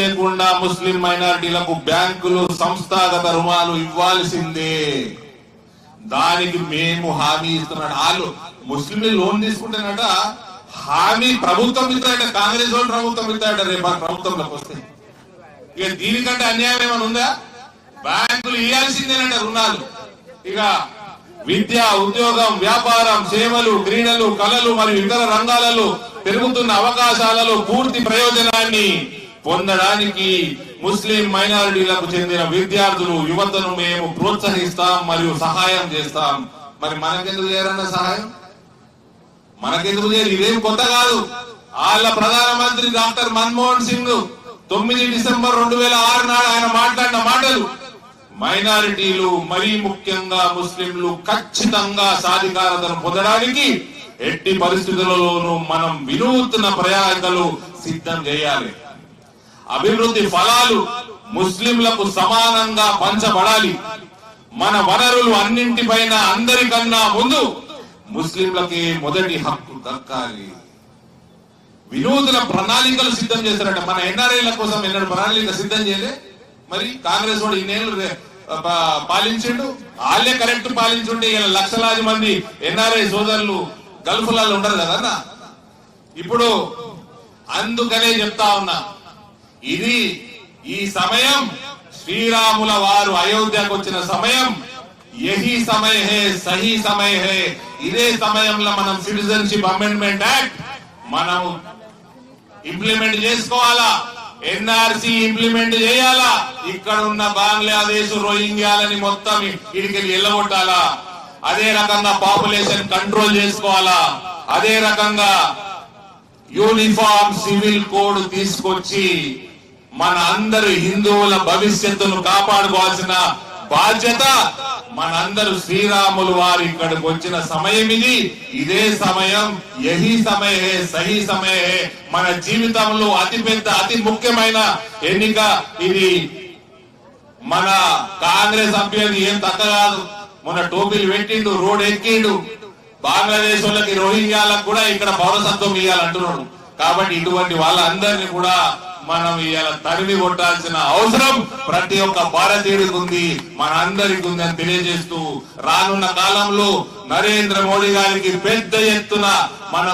లేకుండా ముస్లిం మైనారిటీలకు బ్యాంకులు సంస్థాగత రుణాలు ఇవ్వాల్సిందే. దానికి మేము హామీ ఇస్తున్నాడు. వాళ్ళు ముస్లింలు లోన్ తీసుకుంటేనట హామీ ప్రభుత్వం ఇస్తాడ, కాంగ్రెస్ వాళ్ళు ప్రభుత్వం ఇస్తాడ. రేపు ప్రభుత్వంలోకి వస్తే ఇక దీనికంటే అన్యాయం ఏమైనా ఉందా? బ్యాంకులు ఇవ్వాల్సిందేనంట రుణాలు. ఇక విద్య, ఉద్యోగం, వ్యాపారం, సేవలు, క్రీడలు, కళలు మరియు ఇతర రంగాలలో పెరుగుతున్న అవకాశాలలో పూర్తి ప్రయోజనాన్ని పొందడానికి ముస్లిం మైనారిటీలకు చెందిన విద్యార్థులు, యువతను మేము ప్రోత్సహిస్తాం మరియు సహాయం చేస్తాం. మరి మనకెందుకు చేయరన్న సహాయం? మనకెందుకు చేయరు? ఇదేం కొత్త కాదు. వాళ్ళ ప్రధానమంత్రి డాక్టర్ మన్మోహన్ సింగ్ 9 డిసెంబర్ 2006 నాడు ఆయన మాట్లాడిన మాటలు మైనారిటీలు మరీ ముఖ్యంగా ముస్లింలు ఖచ్చితంగా సాధికారతను పొందడానికి ఎట్టి పరిస్థితులలోనూ మనం వినూత్న ప్రయాణాలు సిద్ధం చేయాలి. అభివృద్ధి ఫలాలు ముస్లింలకు సమానంగా పంచబడాలి. మన వనరులు అన్నింటిపైన అందరికన్నా ముందు ముస్లింలకి మొదటి హక్కు దక్కాలి. వినూత్న ప్రణాళికలు సిద్ధం చేస్తారట. మన ఎన్ఆర్ఐల కోసం ఎన్నడూ ప్రణాళిక సిద్ధం చేయలే. మరి కాంగ్రెస్ వాడు ఇన్నేళ్ళు పాలించిండు. వాళ్ళే కరెక్ట్ పాలించుంటే ఇలా లక్షలాది మంది ఎన్ఆర్ఐ సోదరులు గల్ఫ్లలో ఉండరు కదా. ఇప్పుడు అందుకనే చెప్తా ఉన్నా, ఇది ఈ సమయం శ్రీరాముల వారు అయోధ్యకు వచ్చిన సమయం. యహీ సమయ హే, సహీ సమయ హే. ఇదే సమయంలో మనం సిటిజన్షిప్ అమెండ్మెంట్ యాక్ట్ మనం ఇంప్లిమెంట్ చేసుకోవాలా. ఎన్ఆర్సీ ఇంప్లిమెంట్ చేయాలా. ఇక్కడ ఉన్న బంగ్లాదేశ్, రోహింగ్యాలని మొత్తం ఇడికి వెళ్ళగొట్టాలా. అదే రకంగా పాపులేషన్ కంట్రోల్ చేసుకోవాలా. అదే రకంగా యూనిఫామ్ సివిల్ కోడ్ తీసుకొచ్చి మన అందరు హిందువుల భవిష్యత్తును కాపాడుకోవాల్సిన బాధ్యత మనందరూ. శ్రీరాములు వారు ఇక్కడికి వచ్చిన సమయం ఇది. ఇదే సమయం, యహీ సమయ హే, సహీ సమయ హే. మన జీవితంలో అతిపెద్ద, అతి ముఖ్యమైన ఎన్నిక ఇది. మన కాంగ్రెస్ అభ్యర్థి ఏం తక్క కాదు. మొన్న టోపీలు పెట్టిండు, రోడ్ ఎక్కిండు. బంగ్లాదేశ్ వాళ్ళకి, రోహింగ్యాలకు కూడా ఇక్కడ పౌరసత్వం ఇవ్వాలంటున్నాడు. కాబట్టి ఇటువంటి వాళ్ళందరినీ కూడా మనం ఇవాళ తరిమి కొట్టాల్సిన అవసరం ప్రతి ఒక్క భారతీయుడికి ఉంది, మన అందరికి ఉంది అని తెలియజేస్తూ రానున్న కాలంలో నరేంద్ర మోడీ గారికి పెద్ద ఎత్తున మన